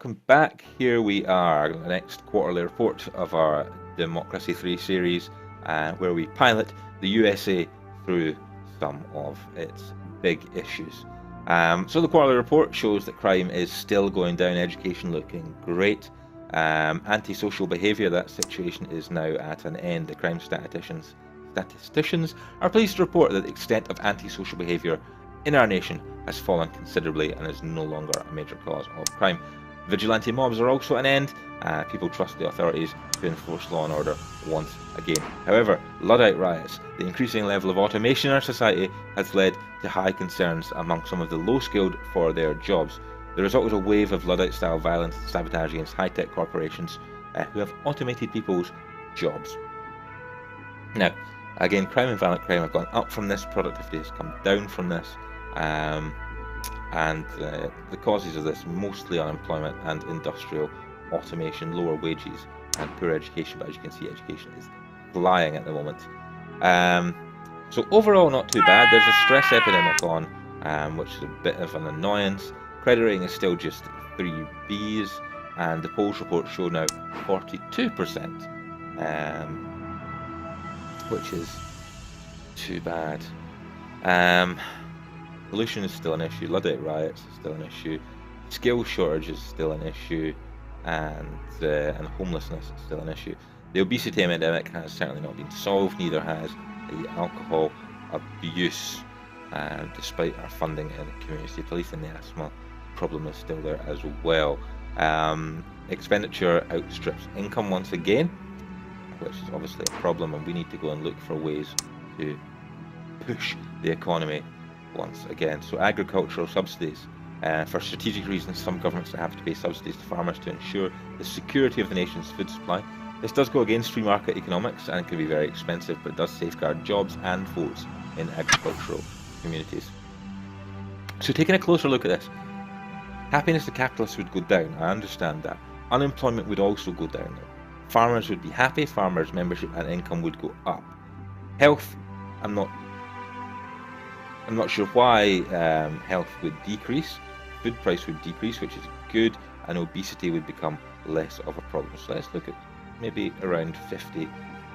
welcome back. Here we are, the next quarterly report of our Democracy 3 series, where we pilot the USA through some of its big issues. So the quarterly report shows that crime is still going down, education looking great. Antisocial behaviour, that situation is now at an end. The crime statisticians are pleased to report that the extent of antisocial behaviour in our nation has fallen considerably and is no longer a major cause of crime. Vigilante mobs are also at an end. People trust the authorities to enforce law and order once again. However, Luddite riots, the increasing level of automation in our society, has led to high concerns among some of the low-skilled for their jobs. The result was a wave of Luddite-style violence and sabotage against high-tech corporations who have automated people's jobs. Now, again, crime and violent crime have gone up from this, productivity has come down from this, and the causes of this, mostly unemployment and industrial automation, lower wages and poor education, but as you can see, education is flying at the moment. So overall, not too bad. There's a stress epidemic on, which is a bit of an annoyance. Credit rating is still just 3 Bs, and the polls report show now 42%, which is too bad. Pollution is still an issue, Luddite riots is still an issue, skill shortage is still an issue, and homelessness is still an issue. The obesity epidemic has certainly not been solved, neither has the alcohol abuse, despite our funding in the community police, and the asthma problem is still there as well. Expenditure outstrips income once again, which is obviously a problem, and we need to go and look for ways to push the economy once again. So agricultural subsidies. For strategic reasons, some governments have to pay subsidies to farmers to ensure the security of the nation's food supply. This does go against free market economics and can be very expensive, but it does safeguard jobs and votes in agricultural communities. So taking a closer look at this, happiness of capitalists would go down, I understand that. Unemployment would also go down though. Farmers would be happy, farmers' membership and income would go up. Health, I'm not sure why health would decrease. Food price would decrease, which is good, and obesity would become less of a problem. So let's look at maybe around 50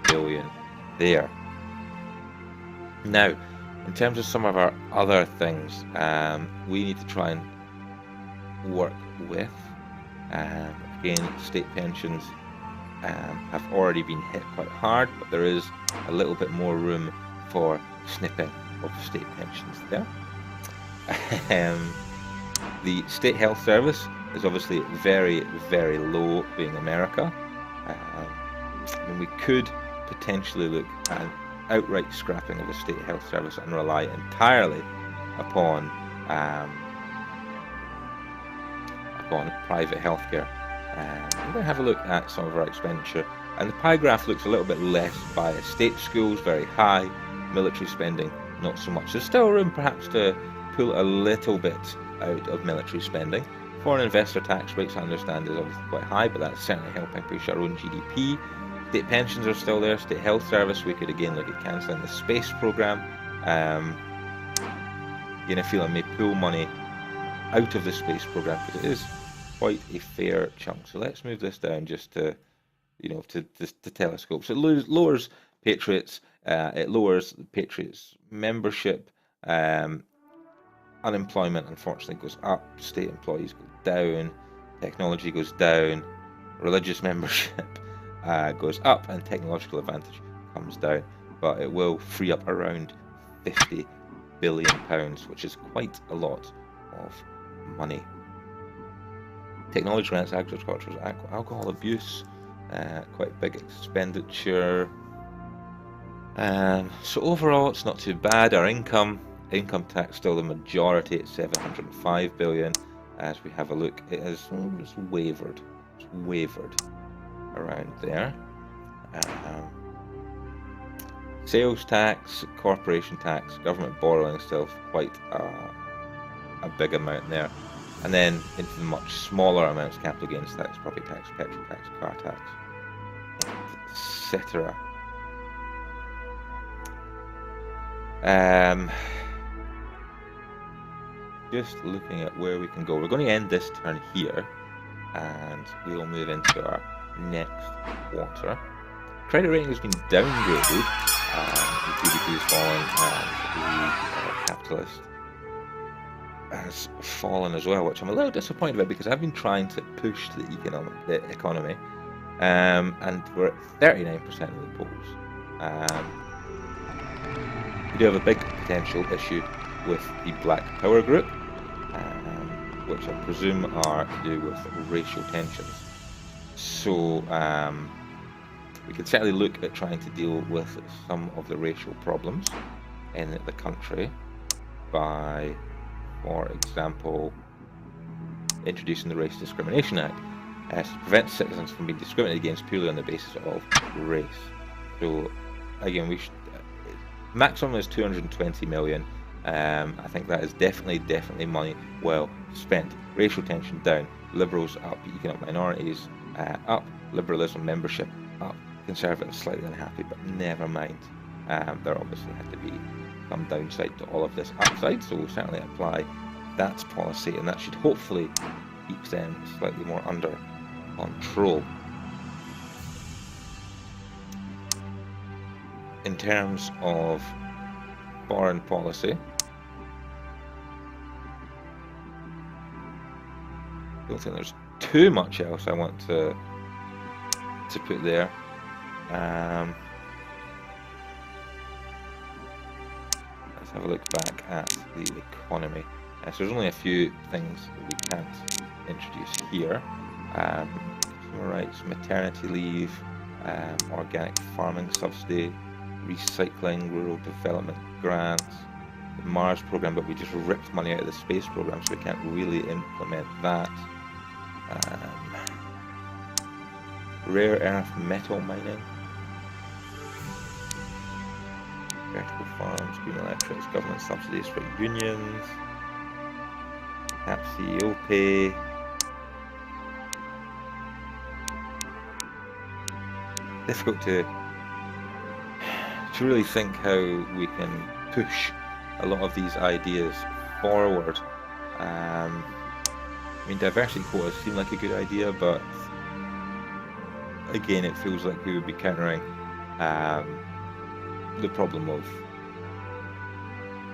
billion there. Now, in terms of some of our other things, we need to try and work with, again, state pensions have already been hit quite hard, but there is a little bit more room for snipping of state pensions there. The state health service is obviously very, very low, being America. We could potentially look at outright scrapping of the state health service and rely entirely upon private healthcare. We're going to have a look at some of our expenditure, and the pie graph looks a little bit less biased. State schools very high, military spending not so much. There's still room perhaps to pull a little bit out of military spending. Foreign investor tax rates, I understand, is obviously quite high, but that's certainly helping push our own GDP. State pensions are still there. State health service, we could again look at cancelling the space program. I feel I may pull money out of the space program because it is quite a fair chunk. So let's move this down just to, to telescope. So it lowers Patriots. It lowers the Patriots membership. Unemployment unfortunately goes up. State employees go down. Technology goes down. Religious membership goes up, and technological advantage comes down. But it will free up around £50 billion, which is quite a lot of money. Technology grants, agriculture, alcohol abuse, quite big expenditure. So overall, it's not too bad. Our income tax still the majority at 705 billion. As we have a look, it's wavered. It's wavered around there. Sales tax, corporation tax, government borrowing still quite a big amount there. And then into the much smaller amounts, capital gains tax, property tax, petrol tax, car tax, etc. Just looking at where we can go. We're going to end this turn here. and we'll move into our next quarter. Credit rating has been downgraded, the GDP has fallen, and the capitalist has fallen as well, which I'm a little disappointed about because I've been trying to push the economy, and we're at 39% of the polls. We do have a big potential issue with the Black Power group, which I presume are to do with racial tensions. So we could certainly look at trying to deal with some of the racial problems in the country by, for example, introducing the Race Discrimination Act to prevent citizens from being discriminated against purely on the basis of race. So again, we should, maximum is 220 million. I think that is definitely money well spent. Racial tension down, liberals up, economic minorities up, liberalism membership up, conservatives slightly unhappy, but never mind. There obviously had to be some downside to all of this upside, so we'll certainly apply that policy, and that should hopefully keep them slightly more under control. In terms of foreign policy, I don't think there's too much else I want to put there. Let's have a look back at the economy. So there's only a few things that we can't introduce here. Consumer rights, maternity leave, organic farming subsidy, recycling, rural development grants, the Mars program, but we just ripped money out of the space program, so we can't really implement that. Rare earth metal mining, vertical farms, green electrics, government subsidies for unions, cap CEO pay. Difficult to really think how we can push a lot of these ideas forward. I mean, diversity quotas seem like a good idea, but again, it feels like we would be countering the problem of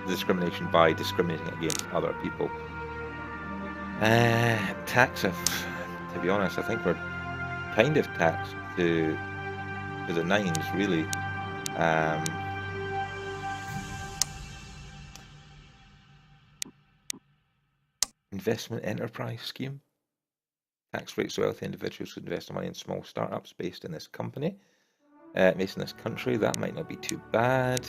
discrimination by discriminating against other people. Tax, to be honest, I think we're kind of taxed to the nines, really. Investment enterprise scheme. Tax rates to wealthy individuals who invest their money in small startups based in this company, based in this country. That might not be too bad.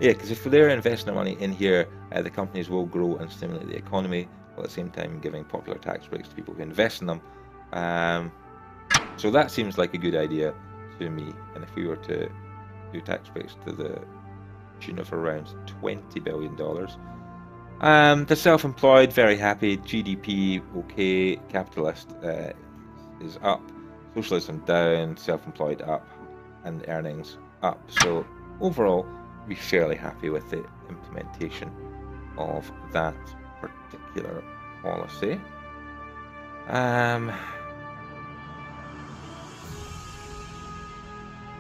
Yeah, because if they're investing their money in here, the companies will grow and stimulate the economy, while at the same time giving popular tax breaks to people who invest in them. So that seems like a good idea to me. And if we were to do tax breaks to the tune of around $20 billion. The self-employed, very happy. GDP, okay. Capitalist is up. Socialism down. Self-employed up. And earnings up. So overall, be fairly happy with the implementation of that particular policy.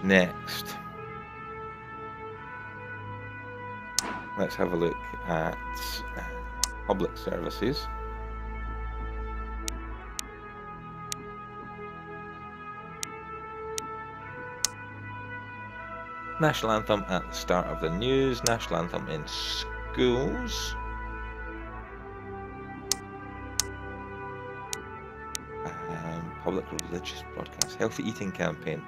Next, let's have a look at public services. National anthem at the start of the news. National anthem in schools. Public religious broadcast. Healthy eating campaign.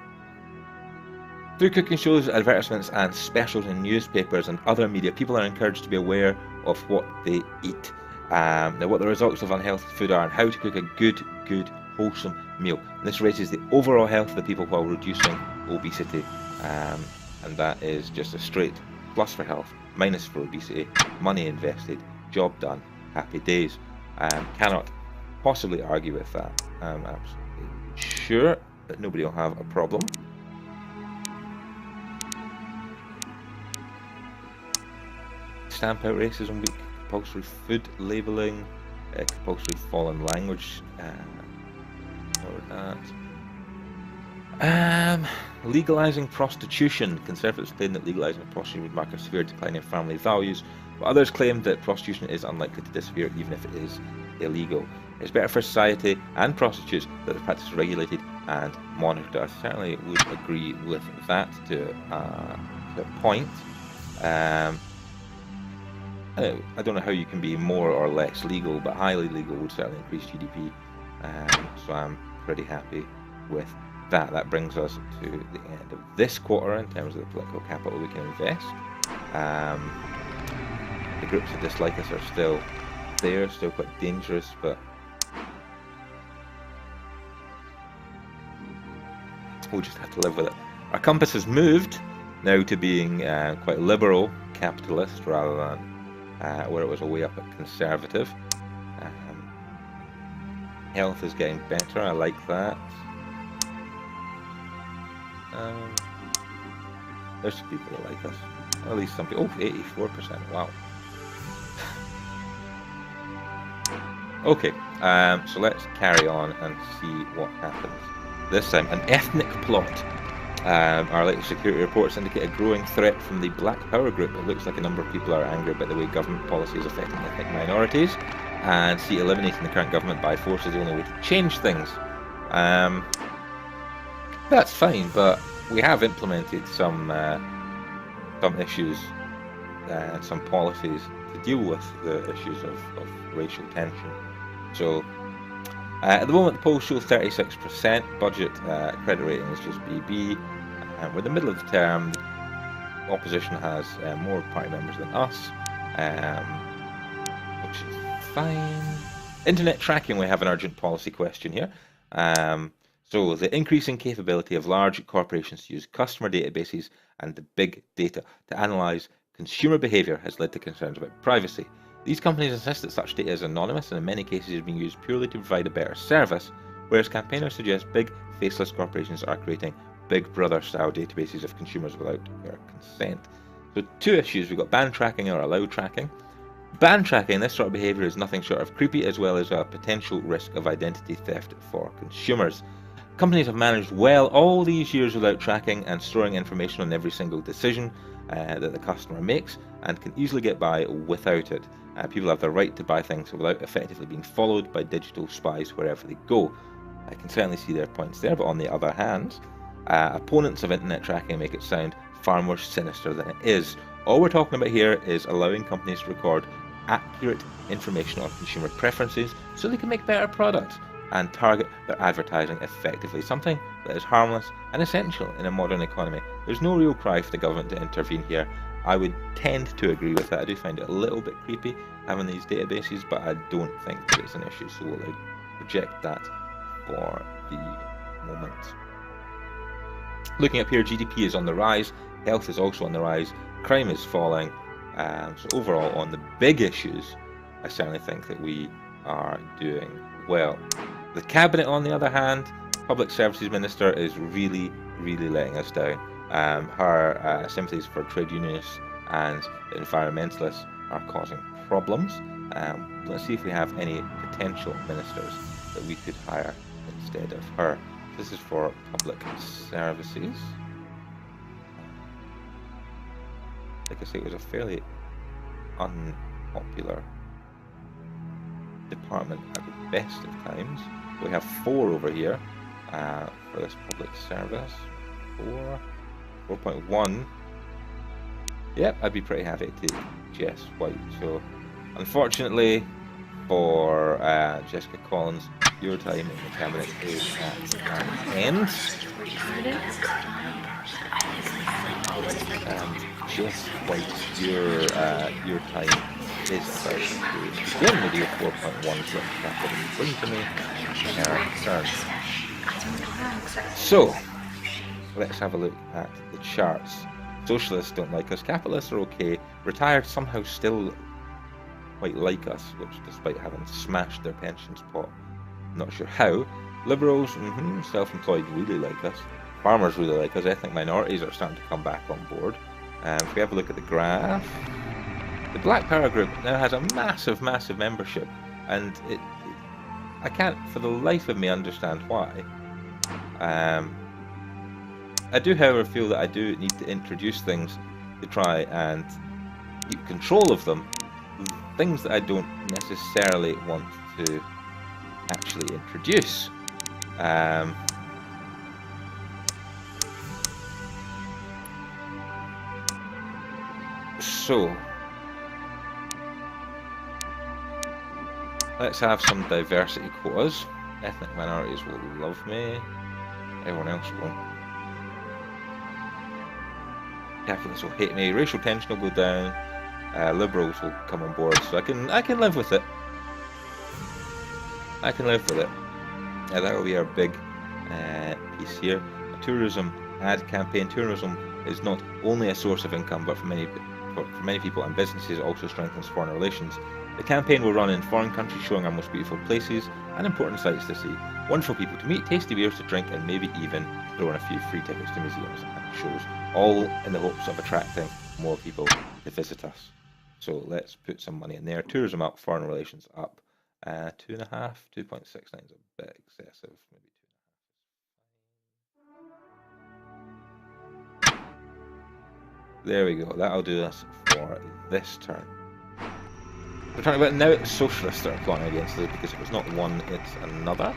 Through cooking shows, advertisements, and specials in newspapers and other media, people are encouraged to be aware of what they eat, now what the results of unhealthy food are, and how to cook a good, wholesome meal. And this raises the overall health of the people while reducing obesity, and that is just a straight plus for health, minus for obesity, money invested, job done, happy days. Cannot possibly argue with that. I'm absolutely sure that nobody will have a problem. Stamp out racism week, compulsory food labelling, compulsory foreign language, or that. Legalising prostitution. Conservatives claim that legalising prostitution would mark a severe decline in family values, but others claim that prostitution is unlikely to disappear even if it is illegal. It's better for society and prostitutes that the practice is regulated and monitored. I certainly would agree with that to a point. I don't know how you can be more or less legal, but highly legal would certainly increase GDP. So I'm pretty happy with that. That brings us to the end of this quarter in terms of the political capital we can invest. The groups that dislike us are still there, still quite dangerous, but we'll just have to live with it. Our compass has moved now to being quite liberal capitalist rather than where it was way up at conservative. Health is getting better, I like that. There's some people that like us. At least some people. Oh, 84%, wow. Okay, so let's carry on and see what happens this time. An ethnic plot. Our latest security reports indicate a growing threat from the Black Power group. It looks like a number of people are angry about the way government policy is affecting ethnic minorities, and see eliminating the current government by force is the only way to change things. That's fine, but we have implemented some issues and some policies to deal with the issues of racial tension. So at the moment the polls show 36%, budget credit rating is just BB, and we're in the middle of the term. The opposition has more party members than us, which is fine. Internet tracking, we have an urgent policy question here. So the increasing capability of large corporations to use customer databases and the big data to analyse consumer behaviour has led to concerns about privacy. These companies insist that such data is anonymous and in many cases is being used purely to provide a better service, whereas campaigners suggest big, faceless corporations are creating Big Brother-style databases of consumers without their consent. So two issues, we've got ban tracking or allow tracking. Ban tracking, this sort of behaviour is nothing short of creepy, as well as a potential risk of identity theft for consumers. Companies have managed well all these years without tracking and storing information on every single decision that the customer makes, and can easily get by without it. People have the right to buy things without effectively being followed by digital spies wherever they go. I can certainly see their points there, but on the other hand, opponents of internet tracking make it sound far more sinister than it is. All we're talking about here is allowing companies to record accurate information on consumer preferences so they can make better products and target their advertising effectively, something that is harmless and essential in a modern economy. There's no real cry for the government to intervene here. I would tend to agree with that. I do find it a little bit creepy having these databases, but I don't think that it's an issue, so we'll reject that for the moment. Looking up here, GDP is on the rise, health is also on the rise, crime is falling, so overall on the big issues, I certainly think that we are doing well. The Cabinet, on the other hand, Public Services Minister is really letting us down. Her sympathies for trade unionists and environmentalists are causing problems. Let's see if we have any potential ministers that we could hire instead of her. This is for public services. Like I say, it was a fairly unpopular department at the best of times. We have 4 over here for this public service. 4.1. Yep, I'd be pretty happy to take Jess White. So, unfortunately for Jessica Collins, your time in the cabinet is at an end. Jess White, your time is about to begin with your 4.1 so that bring to me turn. So let's have a look at the charts. Socialists don't like us, capitalists are okay, retired somehow still quite like us, which despite having smashed their pensions pot, not sure how. Liberals, self-employed really like us, farmers really like us, ethnic minorities are starting to come back on board. If we have a look at the graph, the Black Power group now has a massive, massive membership, and I can't for the life of me understand why. I do, however, feel that I do need to introduce things to try and keep control of them. Things that I don't necessarily want to actually introduce. So, let's have some diversity quotas. Ethnic minorities will love me. Everyone else won't. Capitalists will hate me. Racial tension will go down. Liberals will come on board. So I can live with it. I can live with it. That will be our big piece here. A tourism ad campaign. Tourism is not only a source of income, but for many people and businesses, it also strengthens foreign relations. The campaign will run in foreign countries, showing our most beautiful places and important sights to see, wonderful people to meet, tasty beers to drink, and maybe even throw in a few free tickets to museums and shows, all in the hopes of attracting more people to visit us. So let's put some money in there. Tourism up, foreign relations up. 2.5, 2.69 is a bit excessive. Maybe 2.5. There we go. That'll do us for this turn. We're talking about now it's socialists that are plotting against us, because it was not one, it's another.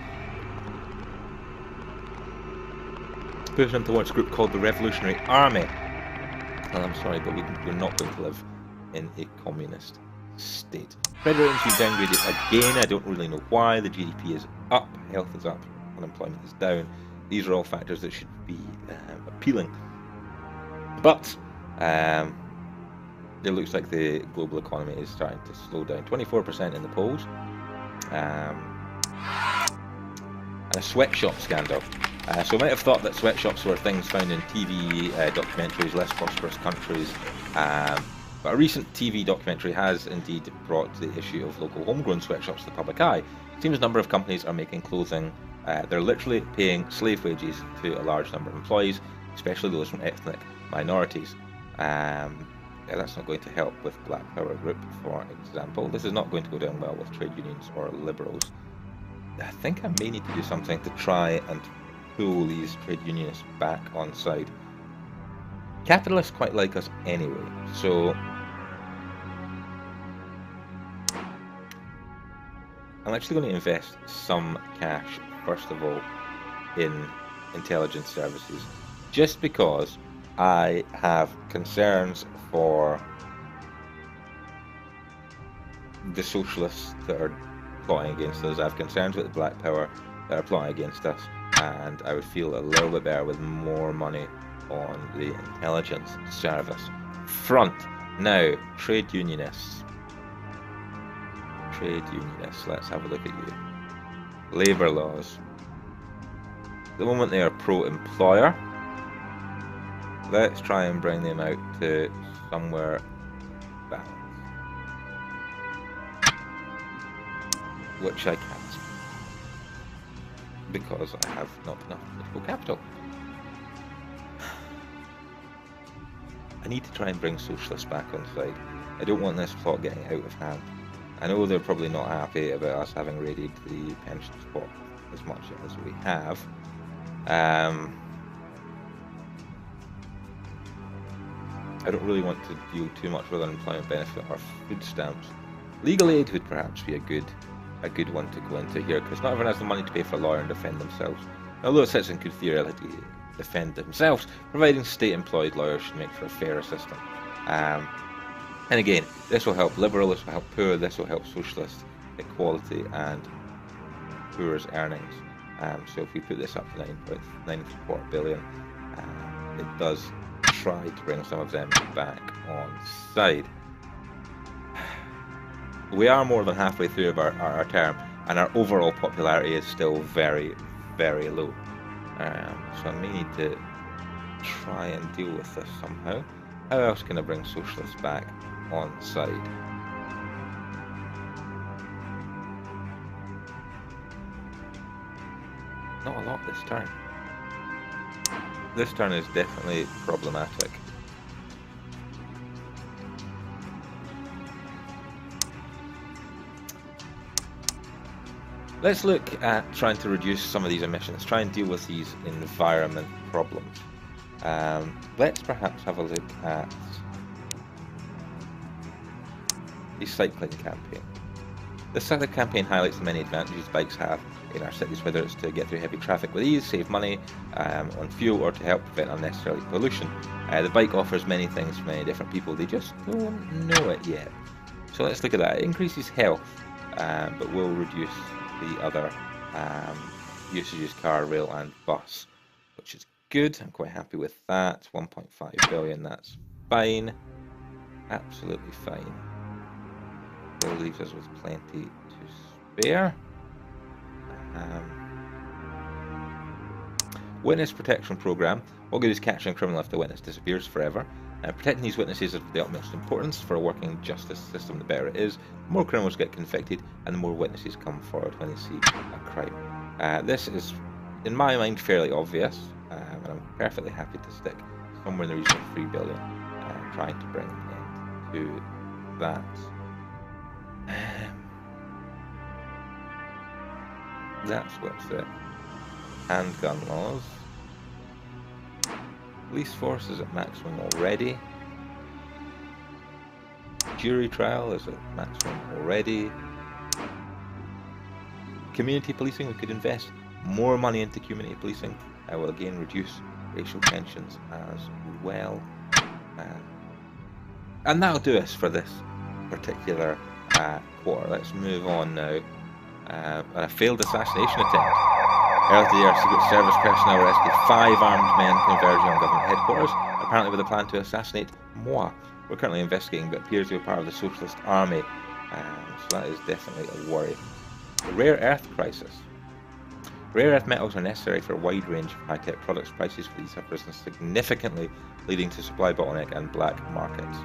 Pushing them towards a group called the Revolutionary Army. And I'm sorry, but we're not going to live in a communist state. Credit rating's been downgraded again. I don't really know why. The GDP is up, health is up, unemployment is down. These are all factors that should be appealing. But it looks like the global economy is starting to slow down. 24% in the polls. And a sweatshop scandal. So I might have thought that sweatshops were things found in TV documentaries, less prosperous countries. But a recent TV documentary has indeed brought the issue of local homegrown sweatshops to the public eye. It seems a number of companies are making clothing. They're literally paying slave wages to a large number of employees, especially those from ethnic minorities. That's not going to help with Black Power Group, for example. This is not going to go down well with trade unions or liberals. I think I may need to do something to try and pull these trade unionists back on side. Capitalists quite like us anyway, so I'm actually going to invest some cash, first of all, in intelligence services, just because I have concerns for the socialists that are plotting against us. I have concerns with the Black Power that are plotting against us, and I would feel a little bit better with more money on the intelligence service front. Now, trade unionists. Let's have a look at you. Labour laws. At the moment they are pro-employer. Let's try and bring them out to somewhere balanced. Which I can't, because I have not enough political capital. I need to try and bring socialists back on side. I don't want this plot getting out of hand. I know they're probably not happy about us having raided the pension pot as much as we have. I don't really want to deal too much with unemployment benefit or food stamps. Legal aid would perhaps be a good one to go into here, because not everyone has the money to pay for a lawyer and defend themselves. Although citizens could theoretically defend themselves, providing state-employed lawyers should make for a fairer system. And again, this will help liberal, this will help poor, this will help socialist, equality and poor's earnings. So if we put this up to 9.4 billion, it does try to bring some of them back on side. We are more than halfway through of our term, and our overall popularity is still very, very low. So I may need to try and deal with this somehow. How else can I bring socialists back on side? Not a lot this turn. This turn is definitely problematic. Let's look at trying to reduce some of these emissions, try and deal with these environment problems. Let's perhaps have a look at the cycling campaign. The cycling campaign highlights the many advantages bikes have in our cities, whether it's to get through heavy traffic with ease, save money on fuel, or to help prevent unnecessary pollution. The bike offers many things for many different people, they just don't know it yet. So let's look at that. It increases health, but will reduce the other usages, car, rail and bus, which is good. I'm quite happy with that. 1.5 billion, that's fine. Absolutely fine. Still leaves us with plenty to spare. Witness protection program. What good is catching a criminal if the witness disappears forever? Protecting these witnesses is of the utmost importance. For a working justice system, the better it is. The more criminals get convicted and the more witnesses come forward when they see a crime. This is, in my mind, fairly obvious, and I'm perfectly happy to stick somewhere in the region of 3 billion, trying to bring an end to that. That's what's the handgun laws. Police force is at maximum already. Jury trial is at maximum already. Community policing, we could invest more money into community policing. Will again reduce racial tensions as well. And that'll do us for this particular quarter. Let's move on now. A failed assassination attempt. Earlier today, our Secret Service personnel rescued 5 armed men converging on government headquarters, apparently with a plan to assassinate moi. We're currently investigating, but appears to be part of the Socialist Army, so that is definitely a worry. The rare earth crisis. Rare earth metals are necessary for a wide range of high-tech products. Prices for these have risen significantly, leading to supply bottleneck and black markets.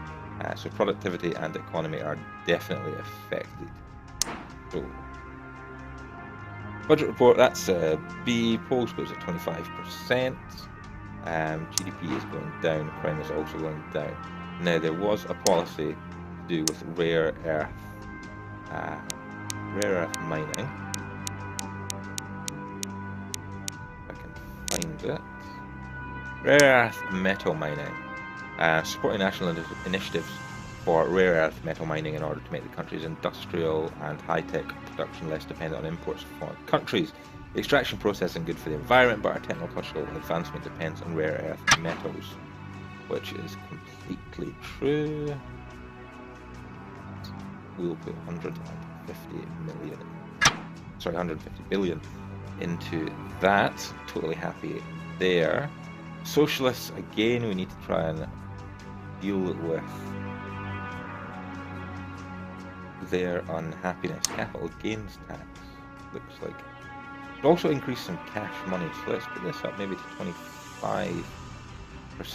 So productivity and economy are definitely affected. So, budget report, that's B. Polls goes at 25%. GDP is going down, crime is also going down. Now, there was a policy to do with rare earth mining. If I can find it. Rare earth metal mining. Supporting national initiatives for rare earth metal mining in order to make the country's industrial and high-tech production less dependent on imports from foreign countries. The extraction process is good for the environment, but our technological advancement depends on rare earth metals, which is completely true. We'll put 150 billion into that. Totally happy there. Socialists, again, we need to try and deal with their unhappiness. Capital gains tax looks like it also increased some cash money, so let's put this up maybe to 25%.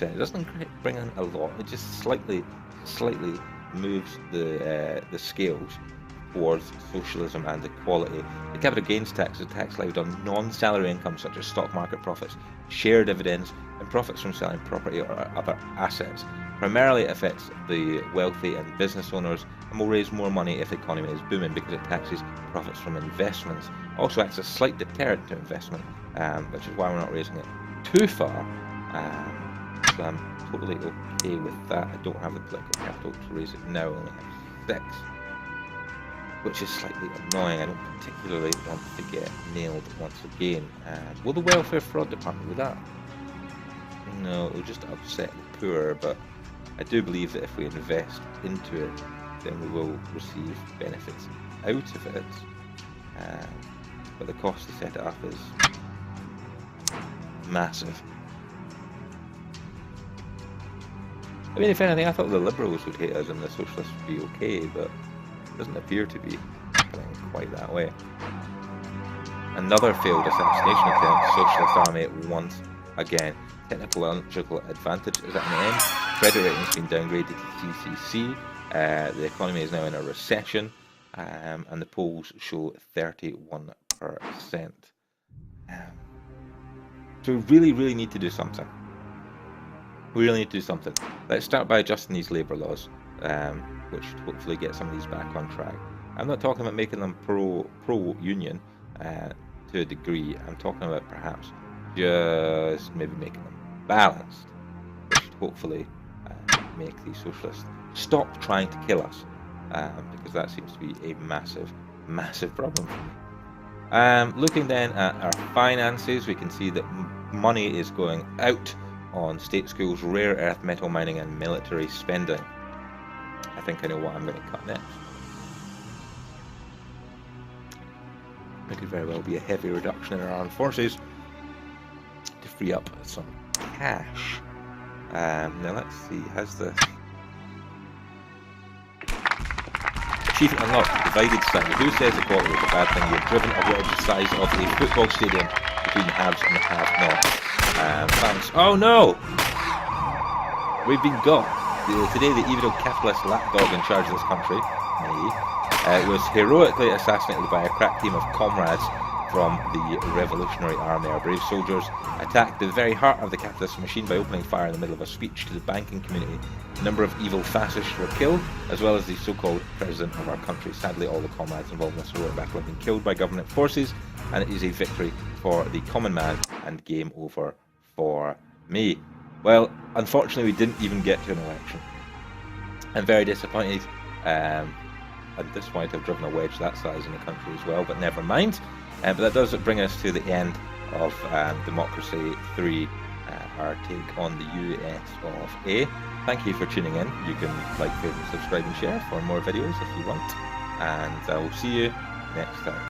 It doesn't bring in a lot, it just slightly moves the scales towards socialism and equality. The capital gains tax is a tax levied on non-salary income such as stock market profits, share dividends, and profits from selling property or other assets. Primarily it affects the wealthy and business owners, and will raise more money if the economy is booming because it taxes profits from investments. Also acts as a slight deterrent to investment, which is why we're not raising it too far. So I'm totally okay with that. I don't have the political capital to raise it now, I only have 6. Which is slightly annoying. I don't particularly want to get nailed once again. Will the Welfare Fraud Department do that? No, it will just upset the poor, but I do believe that if we invest into it, then we will receive benefits out of it. But the cost to set it up is massive. I mean, if anything, I thought the Liberals would hate us and the Socialists would be okay, but it doesn't appear to be happening quite that way. Another failed assassination attempt. Socialist Army once again. Technological advantage is at an end. Credit rating has been downgraded to CCC. The economy is now in a recession, and the polls show 31%. So we really need to do something. We really need to do something. Let's start by adjusting these labour laws, which should hopefully get some of these back on track. I'm not talking about making them pro-union. to a degree. I'm talking about perhaps just maybe making them balanced, which should hopefully make the socialists stop trying to kill us, because that seems to be a massive, massive problem for me. Looking then at our finances, we can see that money is going out on state schools, rare earth metal mining, and military spending. I think I know what I'm going to cut next. It could very well be a heavy reduction in our armed forces to free up some cash. Now let's see, has the achievement unlocked, divided sun. Who says equality is a bad thing? You're driven a wedge the size of a football stadium between the haves and the have-nots. Oh no! We've been got. Today the evil capitalist lapdog in charge of this country, me, was heroically assassinated by a crack team of comrades from the Revolutionary Army. Our brave soldiers attacked the very heart of the capitalist machine by opening fire in the middle of a speech to the banking community. A number of evil fascists were killed, as well as the so-called president of our country. Sadly, all the comrades involved in this heroic battle have been killed by government forces, and it is a victory for the common man and game over for me. Well, unfortunately, we didn't even get to an election. I'm very disappointed. At this point, I've driven a wedge that size in the country as well, but never mind. But that does bring us to the end of Democracy 3, our take on the US of A. Thank you for tuning in. You can like, favorite, subscribe and share for more videos if you want. And I will see you next time.